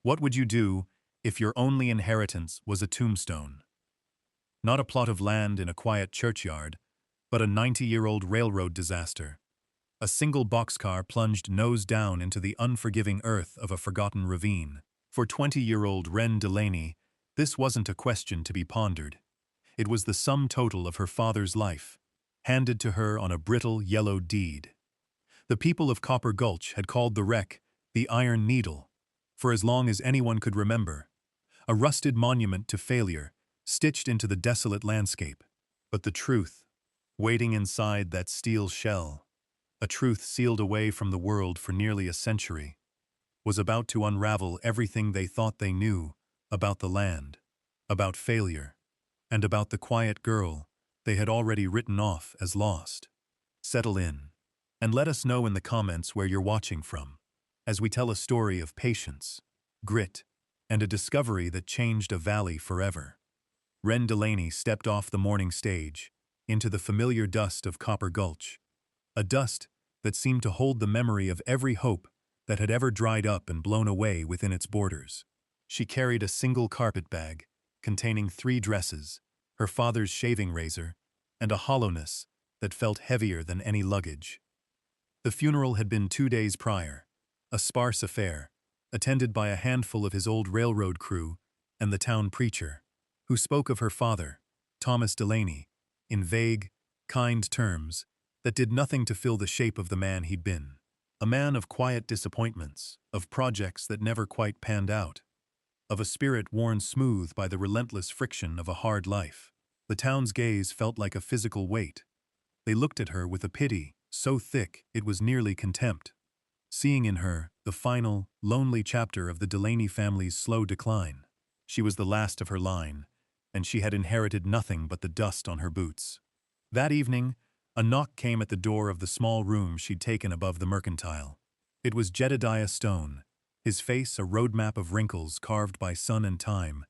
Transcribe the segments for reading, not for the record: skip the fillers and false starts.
What would you do if your only inheritance was a tombstone? Not a plot of land in a quiet churchyard, but a 90-year-old railroad disaster. A single boxcar plunged nose down into the unforgiving earth of a forgotten ravine. For 20-year-old Wren Delaney, this wasn't a question to be pondered. It was the sum total of her father's life, handed to her on a brittle yellow deed. The people of Copper Gulch had called the wreck the Iron Needle, for as long as anyone could remember, a rusted monument to failure, stitched into the desolate landscape. But the truth, waiting inside that steel shell, a truth sealed away from the world for nearly a century, was about to unravel everything they thought they knew about the land, about failure, and about the quiet girl they had already written off as lost. Settle in, and let us know in the comments where you're watching from, as we tell a story of patience, grit, and a discovery that changed a valley forever. Wren Delaney stepped off the morning stage into the familiar dust of Copper Gulch, a dust that seemed to hold the memory of every hope that had ever dried up and blown away within its borders. She carried a single carpet bag containing 3 dresses, her father's shaving razor, and a hollowness that felt heavier than any luggage. The funeral had been 2 days prior, a sparse affair, attended by a handful of his old railroad crew and the town preacher, who spoke of her father, Thomas Delaney, in vague, kind terms that did nothing to fill the shape of the man he'd been. A man of quiet disappointments, of projects that never quite panned out, of a spirit worn smooth by the relentless friction of a hard life. The town's gaze felt like a physical weight. They looked at her with a pity so thick it was nearly contempt, seeing in her the final, lonely chapter of the Delaney family's slow decline. She was the last of her line, and she had inherited nothing but the dust on her boots. That evening, a knock came at the door of the small room she'd taken above the mercantile. It was Jedediah Stone, his face a roadmap of wrinkles carved by sun and time,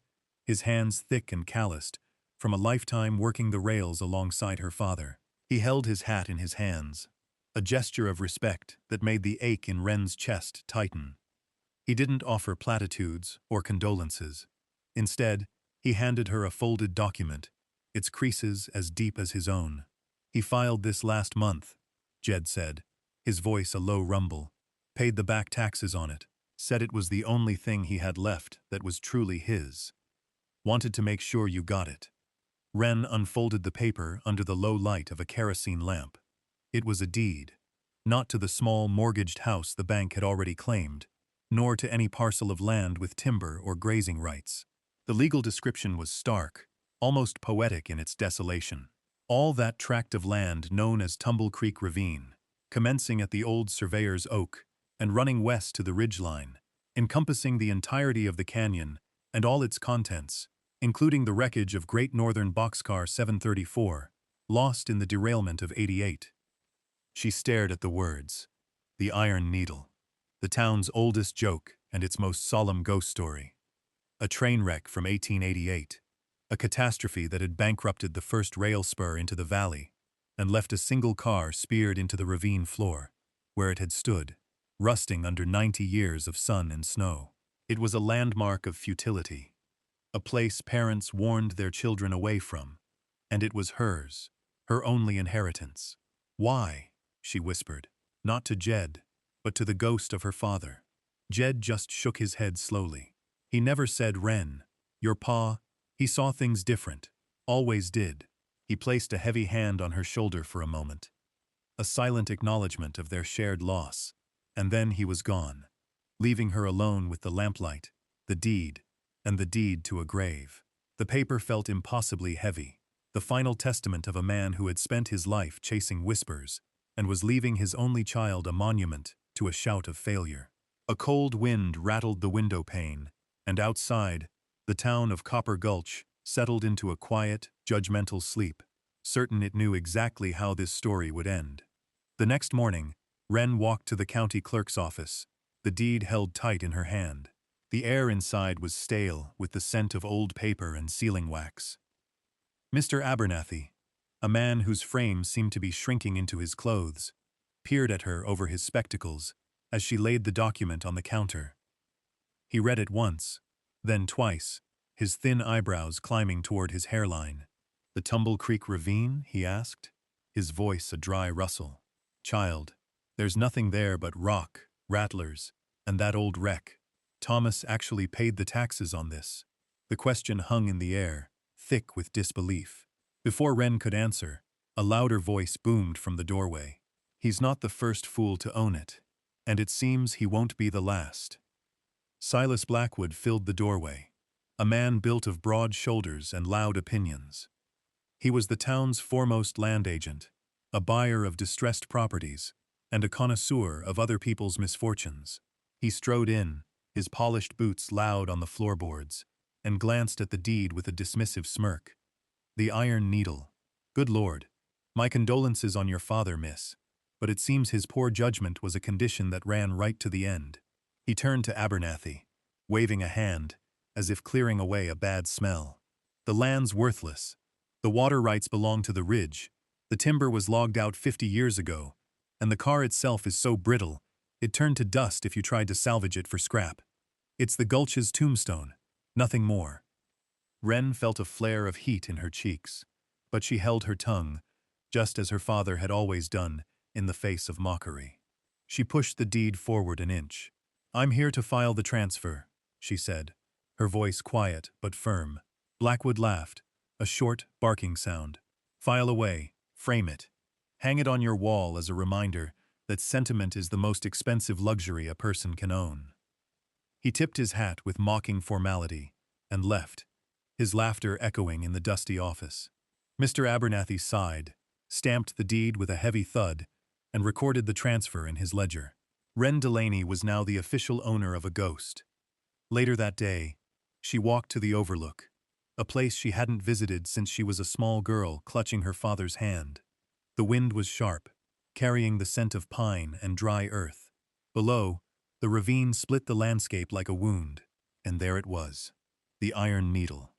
his hands thick and calloused, from a lifetime working the rails alongside her father. He held his hat in his hands, a gesture of respect that made the ache in Wren's chest tighten. He didn't offer platitudes or condolences. Instead, he handed her a folded document, its creases as deep as his own. "He filed this last month," Jed said, his voice a low rumble. "Paid the back taxes on it. Said it was the only thing he had left that was truly his. Wanted to make sure you got it." Wren unfolded the paper under the low light of a kerosene lamp. It was a deed, not to the small mortgaged house the bank had already claimed, nor to any parcel of land with timber or grazing rights. The legal description was stark, almost poetic in its desolation. All that tract of land known as Tumble Creek Ravine, commencing at the old Surveyor's Oak and running west to the ridgeline, encompassing the entirety of the canyon and all its contents, including the wreckage of Great Northern Boxcar 734, lost in the derailment of '88. She stared at the words. The Iron Needle, the town's oldest joke and its most solemn ghost story. A train wreck from 1888, a catastrophe that had bankrupted the first rail spur into the valley and left a single car speared into the ravine floor, where it had stood, rusting under 90 years of sun and snow. It was a landmark of futility, a place parents warned their children away from, and it was hers, her only inheritance. "Why?" she whispered, not to Jed, but to the ghost of her father. Jed just shook his head slowly. He never said, "Wren, your pa." He saw things different, always did. He placed a heavy hand on her shoulder for a moment, a silent acknowledgement of their shared loss, and then he was gone, leaving her alone with the lamplight, the deed, and the deed to a grave. The paper felt impossibly heavy, the final testament of a man who had spent his life chasing whispers and was leaving his only child a monument to a shout of failure. A cold wind rattled the window pane, and outside, the town of Copper Gulch settled into a quiet, judgmental sleep, certain it knew exactly how this story would end. The next morning, Wren walked to the county clerk's office, the deed held tight in her hand. The air inside was stale with the scent of old paper and sealing wax. Mr. Abernathy, a man whose frame seemed to be shrinking into his clothes, peered at her over his spectacles as she laid the document on the counter. He read it once, then twice, his thin eyebrows climbing toward his hairline. "The Tumble Creek Ravine?" he asked, his voice a dry rustle. "Child, there's nothing there but rock, rattlers, and that old wreck. Thomas actually paid the taxes on this." The question hung in the air, thick with disbelief. Before Wren could answer, a louder voice boomed from the doorway. "He's not the first fool to own it, and it seems he won't be the last." Silas Blackwood filled the doorway, a man built of broad shoulders and loud opinions. He was the town's foremost land agent, a buyer of distressed properties, and a connoisseur of other people's misfortunes. He strode in, his polished boots loud on the floorboards, and glanced at the deed with a dismissive smirk. "The Iron Needle. Good Lord. My condolences on your father, miss. But it seems his poor judgment was a condition that ran right to the end." He turned to Abernathy, waving a hand, as if clearing away a bad smell. "The land's worthless. The water rights belong to the ridge. The timber was logged out 50 years ago, and the car itself is so brittle, it turned to dust if you tried to salvage it for scrap. It's the Gulch's tombstone, nothing more." Wren felt a flare of heat in her cheeks, but she held her tongue, just as her father had always done, in the face of mockery. She pushed the deed forward an inch. "I'm here to file the transfer," she said, her voice quiet but firm. Blackwood laughed, a short, barking sound. "File away, frame it. Hang it on your wall as a reminder that sentiment is the most expensive luxury a person can own." He tipped his hat with mocking formality and left, his laughter echoing in the dusty office. Mr. Abernathy sighed, stamped the deed with a heavy thud, and recorded the transfer in his ledger. Wren Delaney was now the official owner of a ghost. Later that day, she walked to the Overlook, a place she hadn't visited since she was a small girl clutching her father's hand. The wind was sharp, carrying the scent of pine and dry earth. Below, the ravine split the landscape like a wound, and there it was, the Iron Needle.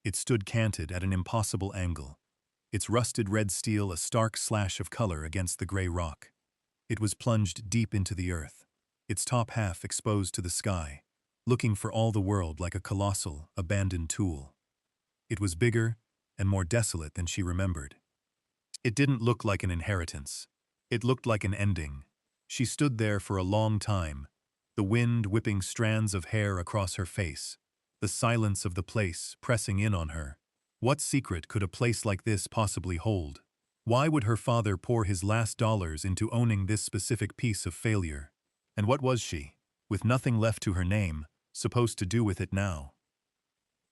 It stood canted at an impossible angle, its rusted red steel a stark slash of color against the gray rock. It was plunged deep into the earth, its top half exposed to the sky, looking for all the world like a colossal, abandoned tool. It was bigger and more desolate than she remembered. It didn't look like an inheritance. It looked like an ending. She stood there for a long time, the wind whipping strands of hair across her face, the silence of the place pressing in on her. What secret could a place like this possibly hold? Why would her father pour his last dollars into owning this specific piece of failure? And what was she, with nothing left to her name, supposed to do with it now?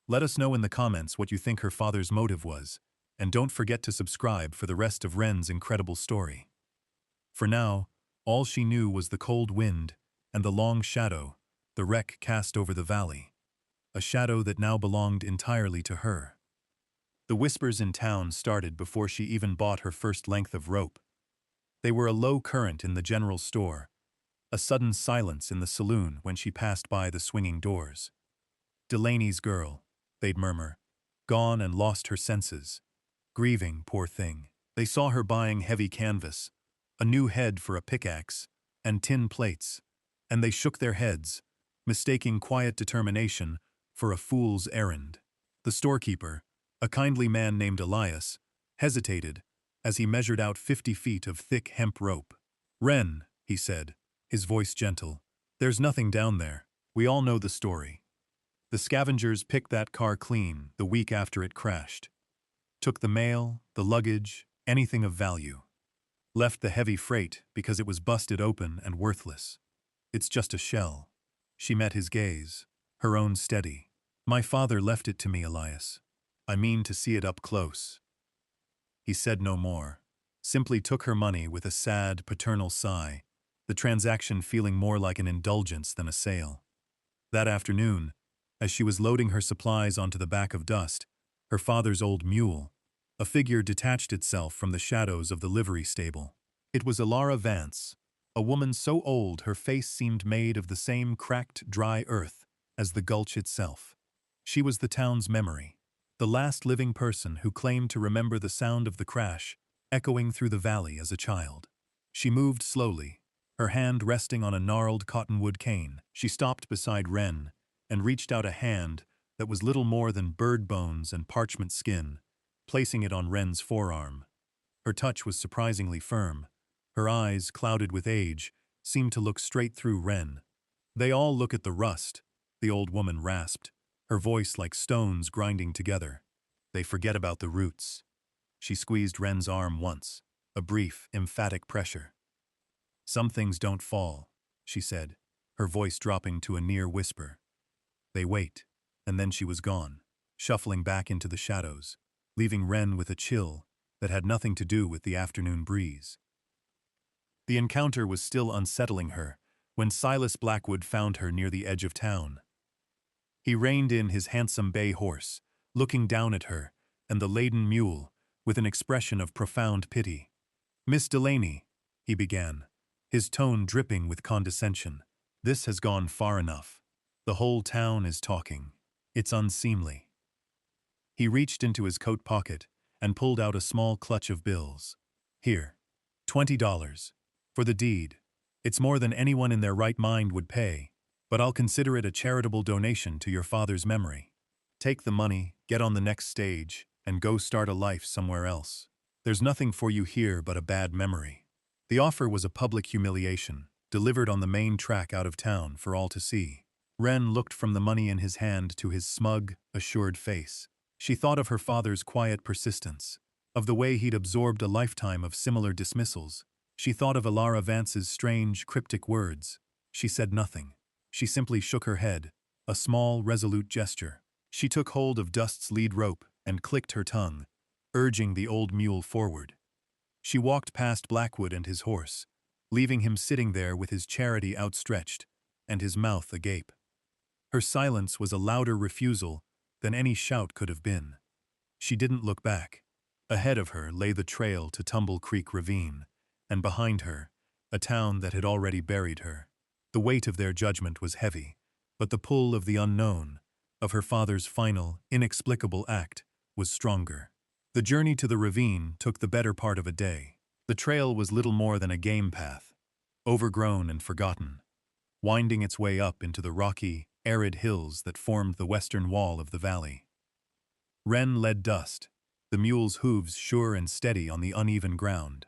Let us know in the comments what you think her father's motive was, and don't forget to subscribe for the rest of Wren's incredible story. For now, all she knew was the cold wind and the long shadow the wreck cast over the valley, a shadow that now belonged entirely to her. The whispers in town started before she even bought her first length of rope. They were a low current in the general store, a sudden silence in the saloon when she passed by the swinging doors. "Delaney's girl," they'd murmur, "gone and lost her senses. Grieving, poor thing." They saw her buying heavy canvas, a new head for a pickaxe, and tin plates, and they shook their heads, mistaking quiet determination for a fool's errand. The storekeeper, a kindly man named Elias, hesitated as he measured out 50 feet of thick hemp rope. "Wren," he said, his voice gentle, "there's nothing down there. We all know the story. The scavengers picked that car clean the week after it crashed. Took the mail, the luggage, anything of value. Left the heavy freight because it was busted open and worthless. It's just a shell." She met his gaze, her own steady. "My father left it to me, Elias. I mean to see it up close." He said no more, simply took her money with a sad, paternal sigh, the transaction feeling more like an indulgence than a sale. That afternoon, as she was loading her supplies onto the back of Dust, her father's old mule, a figure detached itself from the shadows of the livery stable. It was Elara Vance, a woman so old her face seemed made of the same cracked, dry earth as the Gulch itself. She was the town's memory, the last living person who claimed to remember the sound of the crash echoing through the valley as a child. She moved slowly, her hand resting on a gnarled cottonwood cane. She stopped beside Wren and reached out a hand that was little more than bird bones and parchment skin, placing it on Wren's forearm. Her touch was surprisingly firm. Her eyes, clouded with age, seemed to look straight through Wren. "They all look at the rust," the old woman rasped, her voice like stones grinding together. "They forget about the roots." She squeezed Wren's arm once, a brief, emphatic pressure. "Some things don't fall," she said, her voice dropping to a near whisper. "They wait," and then she was gone, shuffling back into the shadows, leaving Wren with a chill that had nothing to do with the afternoon breeze. The encounter was still unsettling her when Silas Blackwood found her near the edge of town. He reined in his handsome bay horse, looking down at her and the laden mule with an expression of profound pity. "Miss Delaney," he began, his tone dripping with condescension, "this has gone far enough. The whole town is talking. It's unseemly." He reached into his coat pocket and pulled out a small clutch of bills. "Here, $20. For the deed. It's more than anyone in their right mind would pay, but I'll consider it a charitable donation to your father's memory. Take the money, get on the next stage, and go start a life somewhere else. There's nothing for you here but a bad memory." The offer was a public humiliation, delivered on the main track out of town for all to see. Wren looked from the money in his hand to his smug, assured face. She thought of her father's quiet persistence, of the way he'd absorbed a lifetime of similar dismissals. She thought of Alara Vance's strange, cryptic words. She said nothing. She simply shook her head, a small, resolute gesture. She took hold of Dust's lead rope and clicked her tongue, urging the old mule forward. She walked past Blackwood and his horse, leaving him sitting there with his charity outstretched and his mouth agape. Her silence was a louder refusal than any shout could have been. She didn't look back. Ahead of her lay the trail to Tumble Creek Ravine, and behind her, a town that had already buried her. The weight of their judgment was heavy, but the pull of the unknown, of her father's final, inexplicable act, was stronger. The journey to the ravine took the better part of a day. The trail was little more than a game path, overgrown and forgotten, winding its way up into the rocky, arid hills that formed the western wall of the valley. Wren led Dust, the mule's hooves sure and steady on the uneven ground.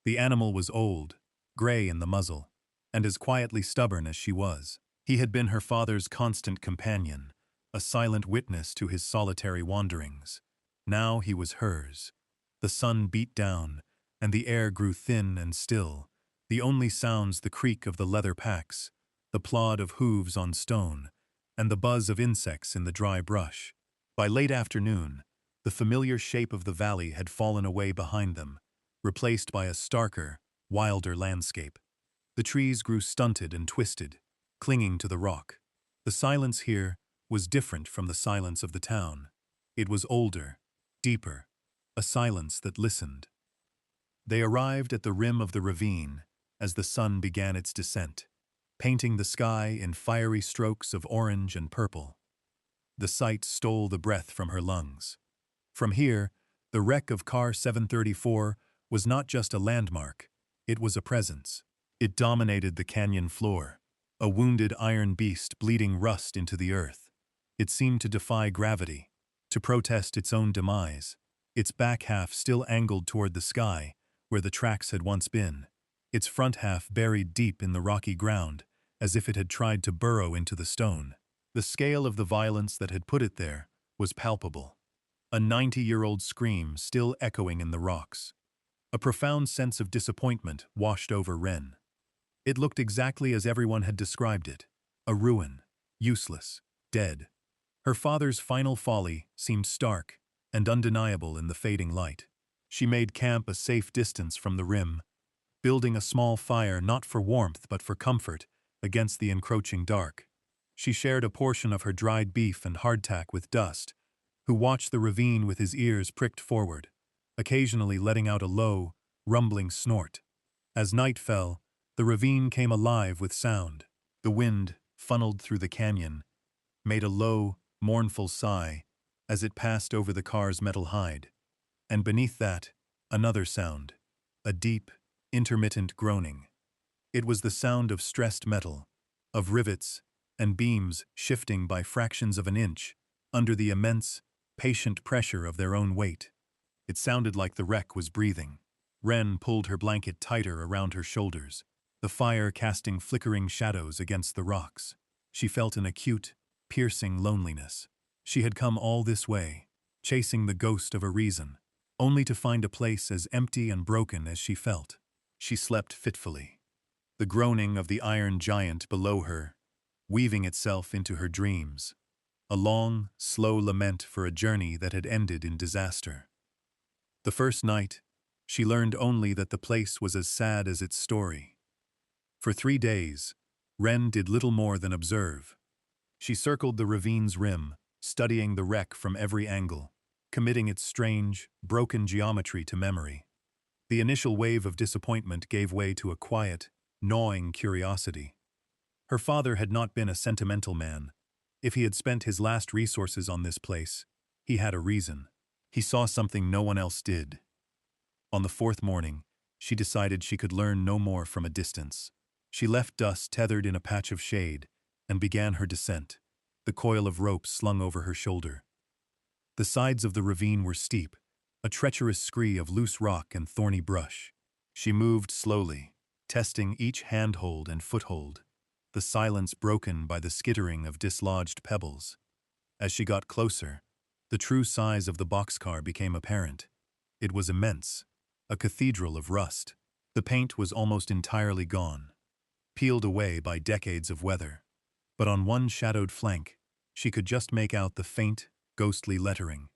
The animal was old, gray in the muzzle, and as quietly stubborn as she was. He had been her father's constant companion, a silent witness to his solitary wanderings. Now he was hers. The sun beat down, and the air grew thin and still, the only sounds the creak of the leather packs, the plod of hooves on stone, and the buzz of insects in the dry brush. By late afternoon, the familiar shape of the valley had fallen away behind them, replaced by a starker, wilder landscape. The trees grew stunted and twisted, clinging to the rock. The silence here was different from the silence of the town. It was older, deeper, a silence that listened. They arrived at the rim of the ravine as the sun began its descent, painting the sky in fiery strokes of orange and purple. The sight stole the breath from her lungs. From here, the wreck of Car 734 was not just a landmark, it was a presence. It dominated the canyon floor, a wounded iron beast bleeding rust into the earth. It seemed to defy gravity, to protest its own demise, its back half still angled toward the sky, where the tracks had once been, its front half buried deep in the rocky ground, as if it had tried to burrow into the stone. The scale of the violence that had put it there was palpable. A 90-year-old scream still echoing in the rocks. A profound sense of disappointment washed over Wren. It looked exactly as everyone had described it, a ruin, useless, dead. Her father's final folly seemed stark and undeniable in the fading light. She made camp a safe distance from the rim, building a small fire not for warmth but for comfort against the encroaching dark. She shared a portion of her dried beef and hardtack with Dust, who watched the ravine with his ears pricked forward, occasionally letting out a low, rumbling snort. As night fell, the ravine came alive with sound. The wind, funneled through the canyon, made a low, mournful sigh as it passed over the car's metal hide. And beneath that, another sound, a deep, intermittent groaning. It was the sound of stressed metal, of rivets and beams shifting by fractions of an inch under the immense, patient pressure of their own weight. It sounded like the wreck was breathing. Wren pulled her blanket tighter around her shoulders, the fire casting flickering shadows against the rocks. She felt an acute, piercing loneliness. She had come all this way, chasing the ghost of a reason, only to find a place as empty and broken as she felt. She slept fitfully, the groaning of the iron giant below her, weaving itself into her dreams, a long, slow lament for a journey that had ended in disaster. The first night, she learned only that the place was as sad as its story. For 3 days, Wren did little more than observe. She circled the ravine's rim, studying the wreck from every angle, committing its strange, broken geometry to memory. The initial wave of disappointment gave way to a quiet, gnawing curiosity. Her father had not been a sentimental man. If he had spent his last resources on this place, he had a reason. He saw something no one else did. On the 4th morning, she decided she could learn no more from a distance. She left Dust tethered in a patch of shade and began her descent, the coil of rope slung over her shoulder. The sides of the ravine were steep, a treacherous scree of loose rock and thorny brush. She moved slowly, testing each handhold and foothold, the silence broken by the skittering of dislodged pebbles. As she got closer, the true size of the boxcar became apparent. It was immense, a cathedral of rust. The paint was almost entirely gone, peeled away by decades of weather. But on one shadowed flank, she could just make out the faint, ghostly lettering,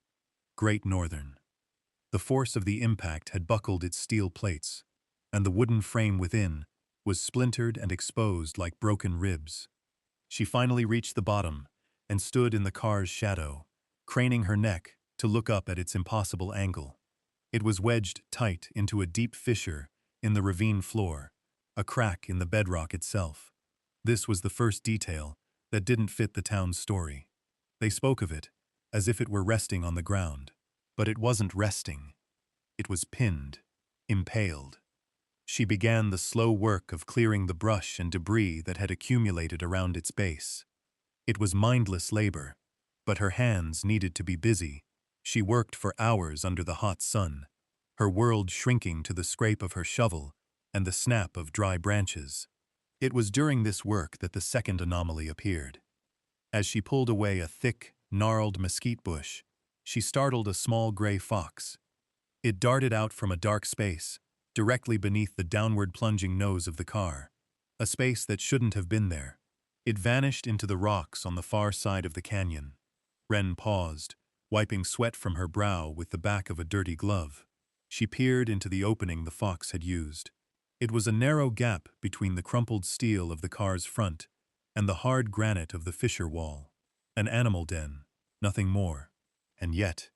Great Northern. The force of the impact had buckled its steel plates, and the wooden frame within was splintered and exposed like broken ribs. She finally reached the bottom and stood in the car's shadow, craning her neck to look up at its impossible angle. It was wedged tight into a deep fissure in the ravine floor, a crack in the bedrock itself. This was the first detail that didn't fit the town's story. They spoke of it as if it were resting on the ground. But it wasn't resting. It was pinned, impaled. She began the slow work of clearing the brush and debris that had accumulated around its base. It was mindless labor, but her hands needed to be busy. She worked for hours under the hot sun, her world shrinking to the scrape of her shovel and the snap of dry branches. It was during this work that the second anomaly appeared. As she pulled away a thick, gnarled mesquite bush, she startled a small gray fox. It darted out from a dark space, directly beneath the downward plunging nose of the car, a space that shouldn't have been there. It vanished into the rocks on the far side of the canyon. Wren paused, wiping sweat from her brow with the back of a dirty glove. She peered into the opening the fox had used. It was a narrow gap between the crumpled steel of the car's front and the hard granite of the fissure wall. An animal den, nothing more. And yet,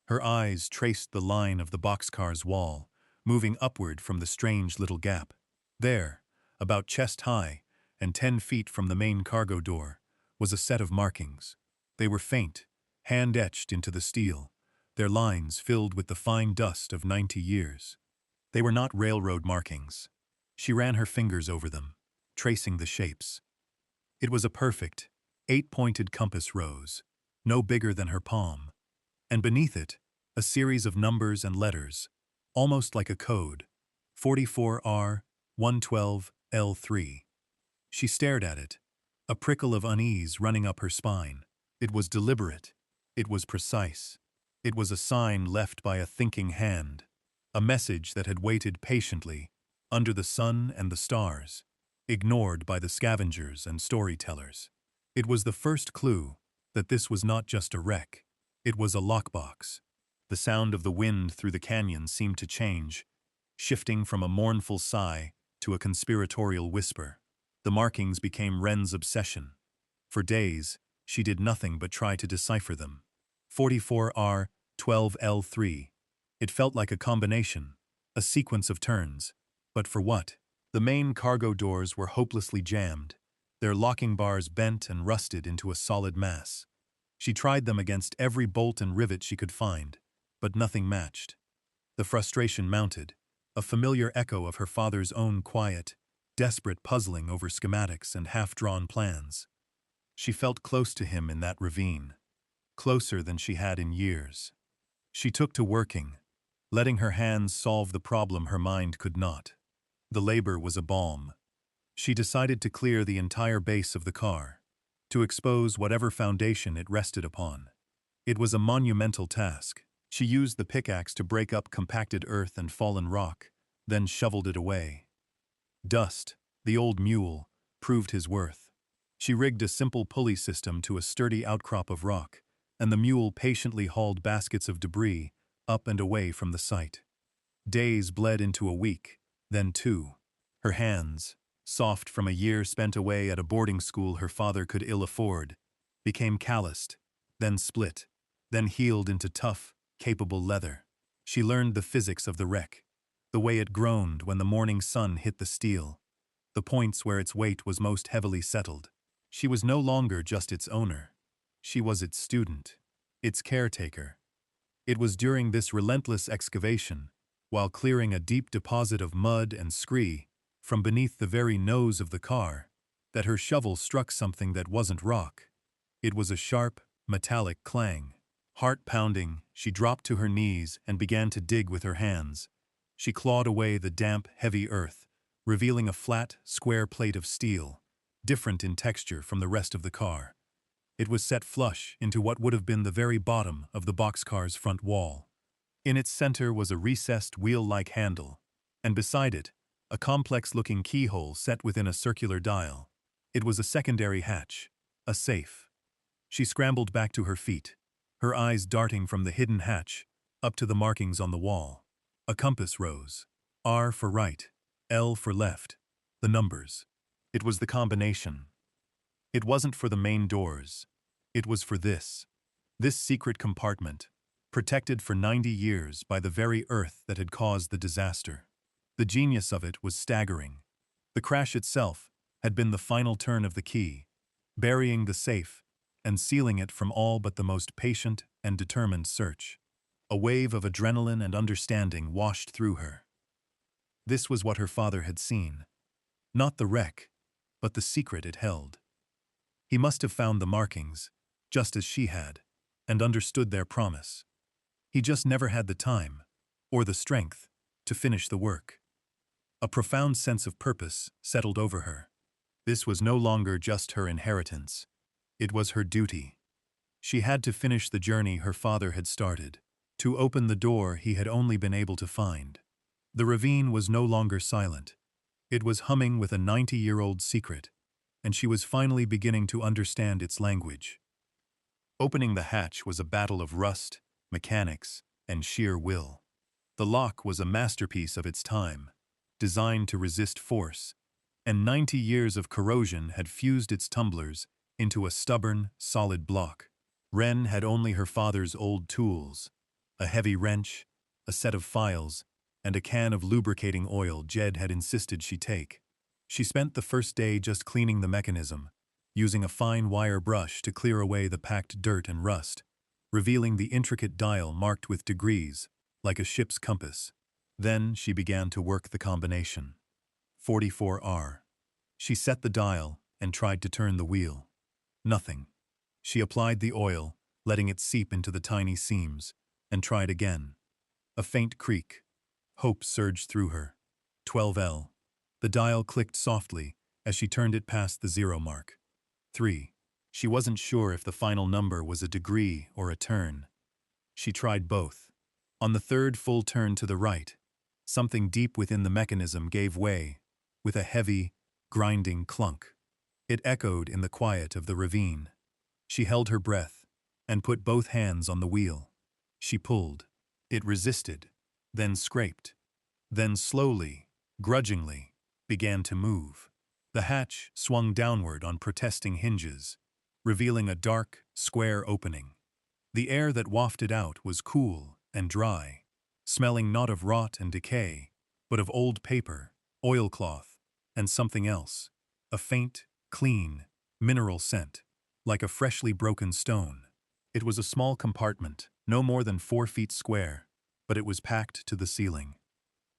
her eyes traced the line of the boxcar's wall, moving upward from the strange little gap. There, about chest high and 10 feet from the main cargo door, was a set of markings. They were faint, hand-etched into the steel, their lines filled with the fine dust of 90 years. They were not railroad markings. She ran her fingers over them, tracing the shapes. It was a perfect, 8-pointed compass rose, no bigger than her palm, and beneath it, a series of numbers and letters, almost like a code, 44R 112L3. She stared at it, a prickle of unease running up her spine. It was deliberate. It was precise. It was a sign left by a thinking hand, a message that had waited patiently, under the sun and the stars, ignored by the scavengers and storytellers. It was the first clue that this was not just a wreck. It was a lockbox. The sound of the wind through the canyon seemed to change, shifting from a mournful sigh to a conspiratorial whisper. The markings became Wren's obsession. For days, she did nothing but try to decipher them. 44R 12L3. It felt like a combination, a sequence of turns. But for what? The main cargo doors were hopelessly jammed, their locking bars bent and rusted into a solid mass. She tried them against every bolt and rivet she could find, but nothing matched. The frustration mounted, a familiar echo of her father's own quiet, desperate puzzling over schematics and half-drawn plans. She felt close to him in that ravine, closer than she had in years. She took to working, letting her hands solve the problem her mind could not. The labor was a balm. She decided to clear the entire base of the car, to expose whatever foundation it rested upon. It was a monumental task. She used the pickaxe to break up compacted earth and fallen rock, then shoveled it away. Dust, the old mule, proved his worth. She rigged a simple pulley system to a sturdy outcrop of rock, and the mule patiently hauled baskets of debris up and away from the site. Days bled into a week, then two. Her hands, soft from a year spent away at a boarding school her father could ill afford, became calloused, then split, then healed into tough, capable leather. She learned the physics of the wreck, the way it groaned when the morning sun hit the steel, the points where its weight was most heavily settled. She was no longer just its owner. She was its student, its caretaker. It was during this relentless excavation, while clearing a deep deposit of mud and scree from beneath the very nose of the car, that her shovel struck something that wasn't rock. It was a sharp, metallic clang. Heart pounding, she dropped to her knees and began to dig with her hands. She clawed away the damp, heavy earth, revealing a flat, square plate of steel, different in texture from the rest of the car. It was set flush into what would have been the very bottom of the boxcar's front wall. In its center was a recessed wheel-like handle, and beside it, a complex-looking keyhole set within a circular dial. It was a secondary hatch, a safe. She scrambled back to her feet, her eyes darting from the hidden hatch up to the markings on the wall. A compass rose. R for right, L for left. The numbers. It was the combination. It wasn't for the main doors. It was for this secret compartment, protected for 90 years by the very earth that had caused the disaster. The genius of it was staggering. The crash itself had been the final turn of the key, burying the safe and sealing it from all but the most patient and determined search. A wave of adrenaline and understanding washed through her. This was what her father had seen. Not the wreck, but the secret it held. He must have found the markings, just as she had, and understood their promise. He just never had the time, or the strength, to finish the work. A profound sense of purpose settled over her. This was no longer just her inheritance. It was her duty. She had to finish the journey her father had started, to open the door he had only been able to find. The ravine was no longer silent. It was humming with a 90-year-old secret, and she was finally beginning to understand its language. Opening the hatch was a battle of rust, mechanics, and sheer will. The lock was a masterpiece of its time, designed to resist force, and 90 years of corrosion had fused its tumblers into a stubborn, solid block. Wren had only her father's old tools, a heavy wrench, a set of files, and a can of lubricating oil Jed had insisted she take. She spent the first day just cleaning the mechanism, using a fine wire brush to clear away the packed dirt and rust, revealing the intricate dial marked with degrees, like a ship's compass. Then she began to work the combination. 44R. She set the dial and tried to turn the wheel. Nothing. She applied the oil, letting it seep into the tiny seams, and tried again. A faint creak. Hope surged through her. 12L. The dial clicked softly as she turned it past the 0 mark. 3. She wasn't sure if the final number was a degree or a turn. She tried both. On the third full turn to the right, something deep within the mechanism gave way, with a heavy, grinding clunk. It echoed in the quiet of the ravine. She held her breath and put both hands on the wheel. She pulled. It resisted, then scraped, then slowly, grudgingly, began to move. The hatch swung downward on protesting hinges, revealing a dark, square opening. The air that wafted out was cool and dry, smelling not of rot and decay, but of old paper, oilcloth, and something else, a faint, clean, mineral scent, like a freshly broken stone. It was a small compartment, no more than 4 feet square, but it was packed to the ceiling.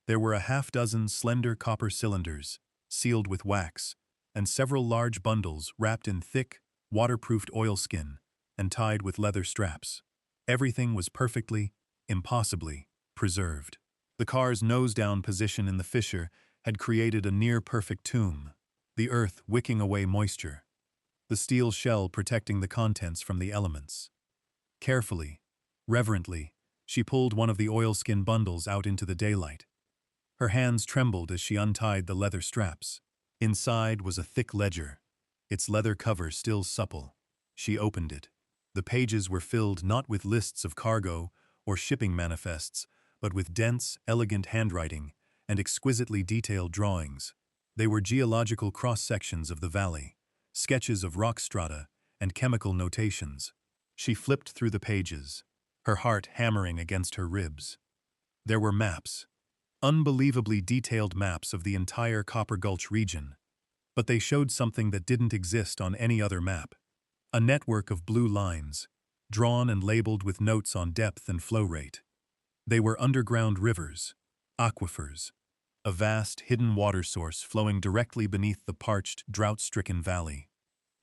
There were a half-dozen slender copper cylinders, sealed with wax, and several large bundles wrapped in thick, waterproofed oilskin and tied with leather straps. Everything was perfectly, impossibly, preserved. The car's nose-down position in the fissure had created a near-perfect tomb, the earth wicking away moisture, the steel shell protecting the contents from the elements. Carefully, reverently, she pulled one of the oilskin bundles out into the daylight. Her hands trembled as she untied the leather straps. Inside was a thick ledger, its leather cover still supple. She opened it. The pages were filled not with lists of cargo or shipping manifests, but with dense, elegant handwriting and exquisitely detailed drawings. They were geological cross-sections of the valley, sketches of rock strata, and chemical notations. She flipped through the pages, her heart hammering against her ribs. There were maps, unbelievably detailed maps of the entire Copper Gulch region, but they showed something that didn't exist on any other map. A network of blue lines, drawn and labeled with notes on depth and flow rate. They were underground rivers, aquifers, a vast, hidden water source flowing directly beneath the parched, drought-stricken valley.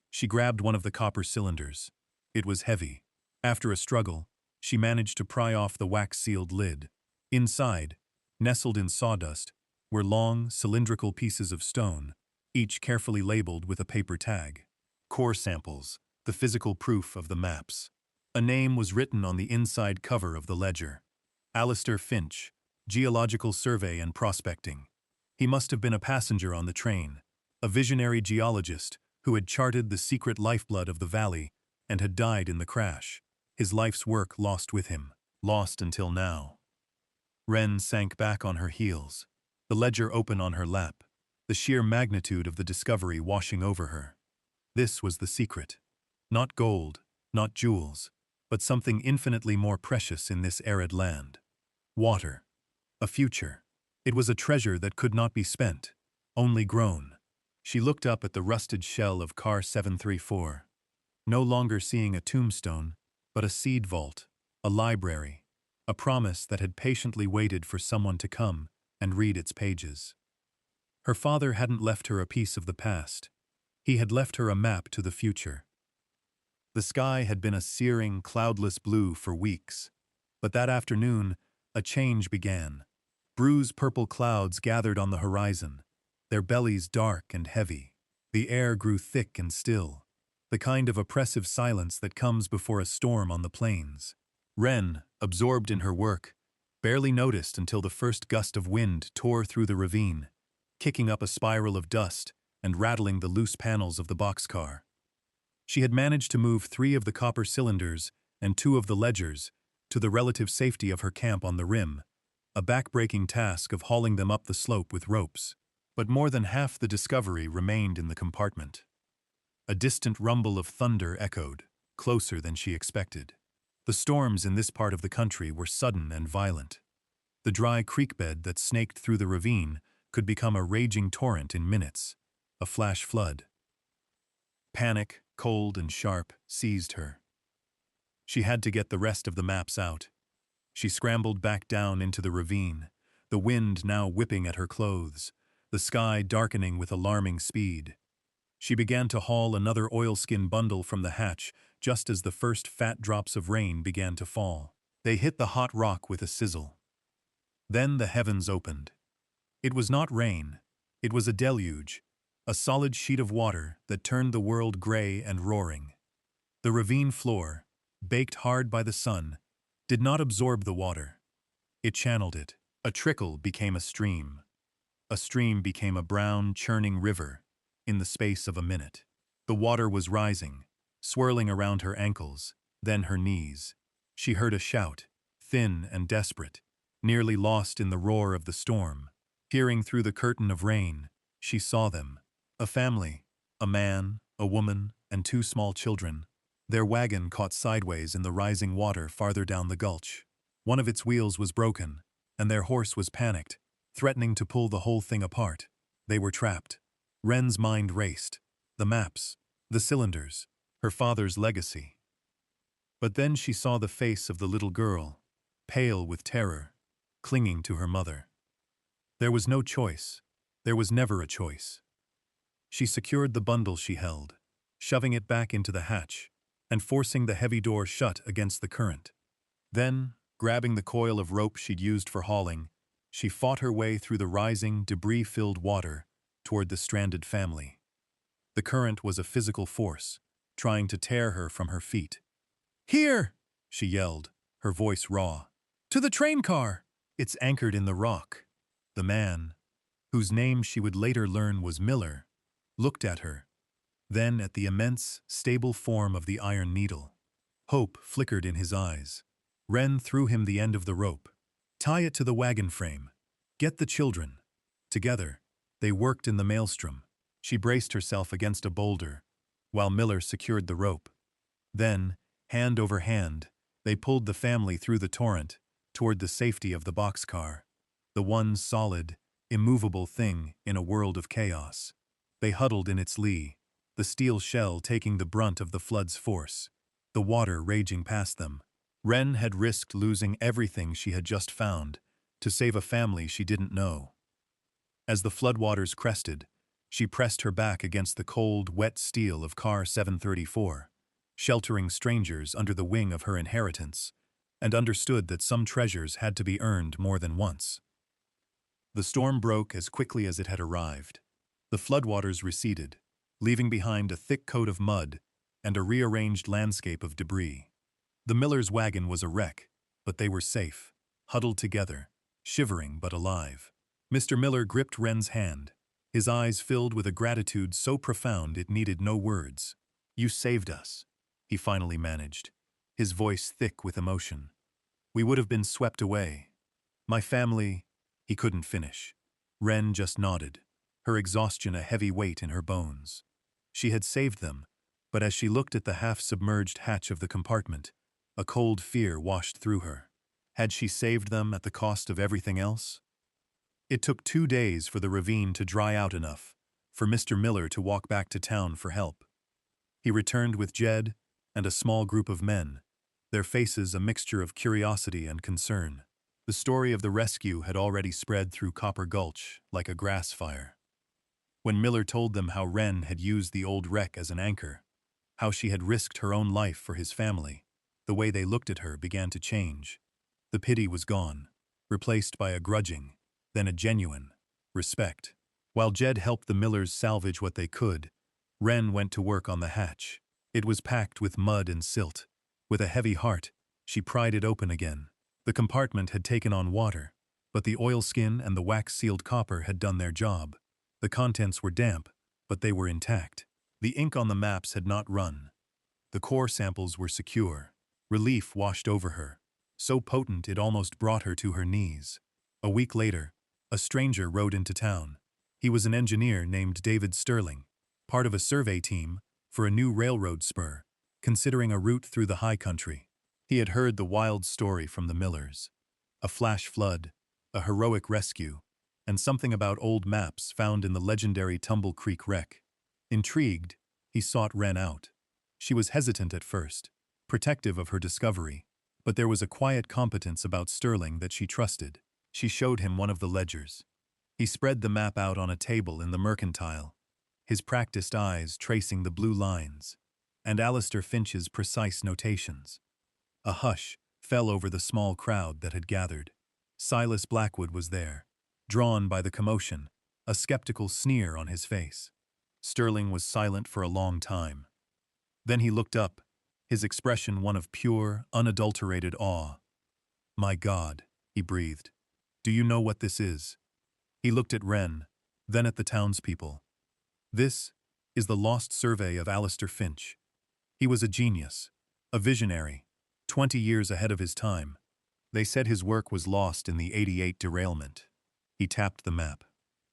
She grabbed one of the copper cylinders. It was heavy. After a struggle, she managed to pry off the wax-sealed lid. Inside, nestled in sawdust, were long, cylindrical pieces of stone, each carefully labeled with a paper tag. Core samples, the physical proof of the maps. A name was written on the inside cover of the ledger. Alistair Finch, Geological Survey and Prospecting. He must have been a passenger on the train, a visionary geologist who had charted the secret lifeblood of the valley and had died in the crash. His life's work lost with him, lost until now. Wren sank back on her heels, the ledger open on her lap, the sheer magnitude of the discovery washing over her. This was the secret. Not gold, not jewels, but something infinitely more precious in this arid land. Water. A future. It was a treasure that could not be spent, only grown. She looked up at the rusted shell of car 734, no longer seeing a tombstone, but a seed vault, a library, a promise that had patiently waited for someone to come and read its pages. Her father hadn't left her a piece of the past. He had left her a map to the future. The sky had been a searing, cloudless blue for weeks, but that afternoon, a change began. Bruised purple clouds gathered on the horizon, their bellies dark and heavy. The air grew thick and still, the kind of oppressive silence that comes before a storm on the plains. Wren, absorbed in her work, barely noticed until the first gust of wind tore through the ravine, kicking up a spiral of dust and rattling the loose panels of the boxcar. She had managed to move 3 of the copper cylinders and 2 of the ledgers to the relative safety of her camp on the rim, a back-breaking task of hauling them up the slope with ropes. But more than half the discovery remained in the compartment. A distant rumble of thunder echoed, closer than she expected. The storms in this part of the country were sudden and violent. The dry creek bed that snaked through the ravine could become a raging torrent in minutes, a flash flood. Panic, cold and sharp, seized her. She had to get the rest of the maps out. She scrambled back down into the ravine, the wind now whipping at her clothes, the sky darkening with alarming speed. She began to haul another oilskin bundle from the hatch just as the first fat drops of rain began to fall. They hit the hot rock with a sizzle. Then the heavens opened. It was not rain. It was a deluge, a solid sheet of water that turned the world gray and roaring. The ravine floor, baked hard by the sun, did not absorb the water. It channeled it. A trickle became a stream. A stream became a brown, churning river in the space of a minute. The water was rising, swirling around her ankles, then her knees. She heard a shout, thin and desperate, nearly lost in the roar of the storm. Peering through the curtain of rain, she saw them. A family, a man, a woman, and 2 small children. Their wagon caught sideways in the rising water farther down the gulch. One of its wheels was broken, and their horse was panicked, threatening to pull the whole thing apart. They were trapped. Wren's mind raced. The maps, the cylinders, her father's legacy. But then she saw the face of the little girl, pale with terror, clinging to her mother. There was no choice. There was never a choice. She secured the bundle she held, shoving it back into the hatch and forcing the heavy door shut against the current. Then, grabbing the coil of rope she'd used for hauling, she fought her way through the rising, debris-filled water toward the stranded family. The current was a physical force, trying to tear her from her feet. "Here!" she yelled, her voice raw. "To the train car! It's anchored in the rock." The man, whose name she would later learn was Miller, looked at her, then at the immense, stable form of the Iron Needle. Hope flickered in his eyes. Wren threw him the end of the rope. "Tie it to the wagon frame. Get the children." Together, they worked in the maelstrom. She braced herself against a boulder, while Miller secured the rope. Then, hand over hand, they pulled the family through the torrent toward the safety of the boxcar, the one solid, immovable thing in a world of chaos. They huddled in its lee, the steel shell taking the brunt of the flood's force, the water raging past them. Wren had risked losing everything she had just found to save a family she didn't know. As the floodwaters crested, she pressed her back against the cold, wet steel of car 734, sheltering strangers under the wing of her inheritance, and understood that some treasures had to be earned more than once. The storm broke as quickly as it had arrived. The floodwaters receded, leaving behind a thick coat of mud and a rearranged landscape of debris. The Millers' wagon was a wreck, but they were safe, huddled together, shivering but alive. Mr. Miller gripped Wren's hand, his eyes filled with a gratitude so profound it needed no words. "You saved us," he finally managed, his voice thick with emotion. "We would have been swept away. My family—" He couldn't finish. Wren just nodded, her exhaustion a heavy weight in her bones. She had saved them, but as she looked at the half-submerged hatch of the compartment, a cold fear washed through her. Had she saved them at the cost of everything else? It took 2 days for the ravine to dry out enough for Mr. Miller to walk back to town for help. He returned with Jed and a small group of men, their faces a mixture of curiosity and concern. The story of the rescue had already spread through Copper Gulch like a grass fire. When Miller told them how Wren had used the old wreck as an anchor, how she had risked her own life for his family, the way they looked at her began to change. The pity was gone, replaced by a grudging, then a genuine respect. While Jed helped the Millers salvage what they could, Wren went to work on the hatch. It was packed with mud and silt. With a heavy heart, she pried it open again. The compartment had taken on water, but the oilskin and the wax-sealed copper had done their job. The contents were damp, but they were intact. The ink on the maps had not run. The core samples were secure. Relief washed over her, so potent it almost brought her to her knees. A week later, a stranger rode into town. He was an engineer named David Sterling, part of a survey team for a new railroad spur, considering a route through the high country. He had heard the wild story from the Millers. A flash flood, a heroic rescue, and something about old maps found in the legendary Tumble Creek wreck. Intrigued, he sought Wren out. She was hesitant at first, protective of her discovery, but there was a quiet competence about Sterling that she trusted. She showed him one of the ledgers. He spread the map out on a table in the mercantile, his practiced eyes tracing the blue lines, and Alistair Finch's precise notations. A hush fell over the small crowd that had gathered. Silas Blackwood was there, drawn by the commotion, a skeptical sneer on his face. Sterling was silent for a long time. Then he looked up, his expression one of pure, unadulterated awe. "My God," he breathed. "Do you know what this is?" He looked at Wren, then at the townspeople. "This is the lost survey of Alistair Finch. He was a genius, a visionary, 20 years ahead of his time. They said his work was lost in the '88 derailment." He tapped the map.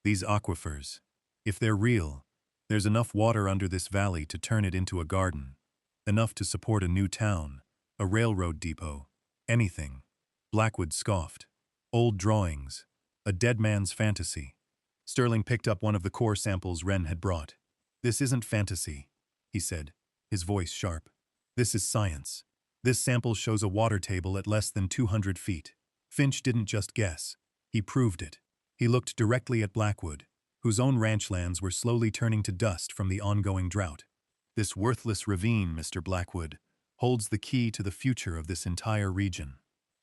"These aquifers, if they're real, there's enough water under this valley to turn it into a garden, enough to support a new town, a railroad depot, anything." Blackwood scoffed. "Old drawings, a dead man's fantasy." Sterling picked up one of the core samples Wren had brought. "This isn't fantasy," he said, his voice sharp. "This is science. This sample shows a water table at less than 200 feet. Finch didn't just guess. He proved it." He looked directly at Blackwood, whose own ranch lands were slowly turning to dust from the ongoing drought. This worthless ravine, Mr. Blackwood, holds the key to the future of this entire region.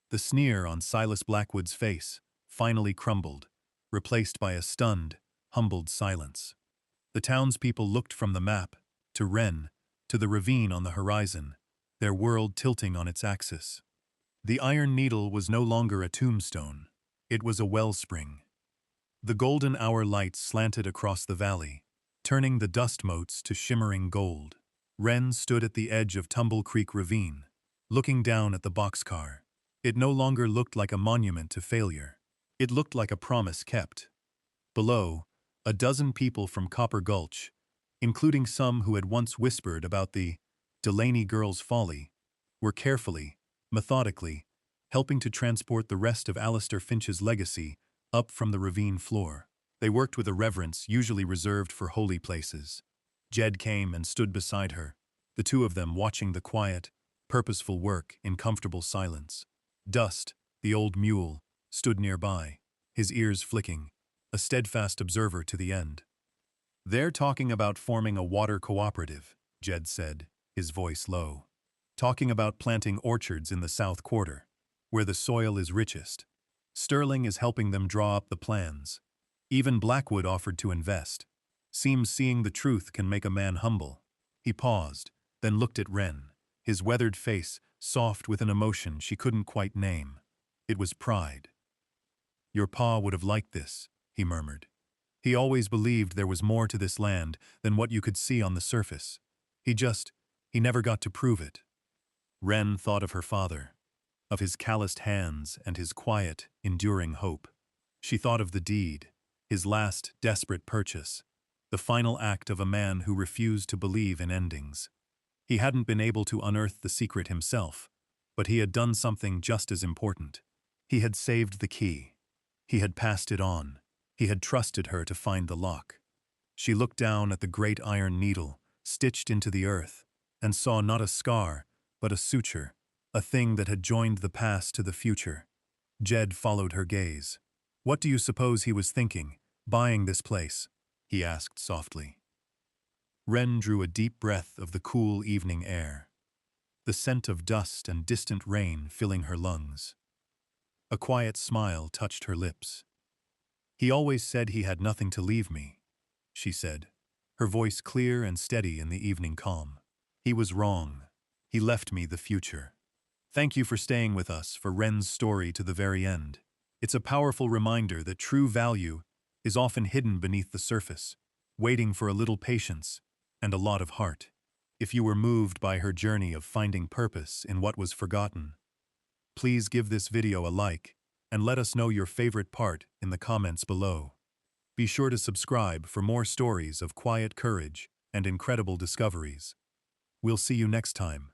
The sneer on Silas Blackwood's face finally crumbled, replaced by a stunned, humbled silence. The townspeople looked from the map, to Wren, to the ravine on the horizon, their world tilting on its axis. The Iron Needle was no longer a tombstone. It was a wellspring. The golden hour light slanted across the valley, turning the dust motes to shimmering gold. Wren stood at the edge of Tumble Creek Ravine, looking down at the boxcar. It no longer looked like a monument to failure. It looked like a promise kept. Below, a dozen people from Copper Gulch, including some who had once whispered about the Delaney girl's folly, were carefully, methodically, helping to transport the rest of Alistair Finch's legacy up from the ravine floor. They worked with a reverence usually reserved for holy places. Jed came and stood beside her, the two of them watching the quiet, purposeful work in comfortable silence. Dust, the old mule, stood nearby, his ears flicking, a steadfast observer to the end. "They're talking about forming a water cooperative," Jed said, his voice low. "Talking about planting orchards in the South Quarter, where the soil is richest. Sterling is helping them draw up the plans. Even Blackwood offered to invest. Seems seeing the truth can make a man humble." He paused, then looked at Wren, his weathered face soft with an emotion she couldn't quite name. It was pride. "Your pa would have liked this," he murmured. "He always believed there was more to this land than what you could see on the surface. He never got to prove it." Wren thought of her father, of his calloused hands and his quiet, enduring hope. She thought of the deed, his last desperate purchase, the final act of a man who refused to believe in endings. He hadn't been able to unearth the secret himself, but he had done something just as important. He had saved the key. He had passed it on. He had trusted her to find the lock. She looked down at the great iron needle, stitched into the earth, and saw not a scar, but a suture, a thing that had joined the past to the future. Jed followed her gaze. "What do you suppose he was thinking, buying this place?" he asked softly. Wren drew a deep breath of the cool evening air, the scent of dust and distant rain filling her lungs. A quiet smile touched her lips. "He always said he had nothing to leave me," she said, her voice clear and steady in the evening calm. "He was wrong. He left me the future." Thank you for staying with us for Wren's story to the very end. It's a powerful reminder that true value is often hidden beneath the surface, waiting for a little patience and a lot of heart. If you were moved by her journey of finding purpose in what was forgotten, please give this video a like and let us know your favorite part in the comments below. Be sure to subscribe for more stories of quiet courage and incredible discoveries. We'll see you next time.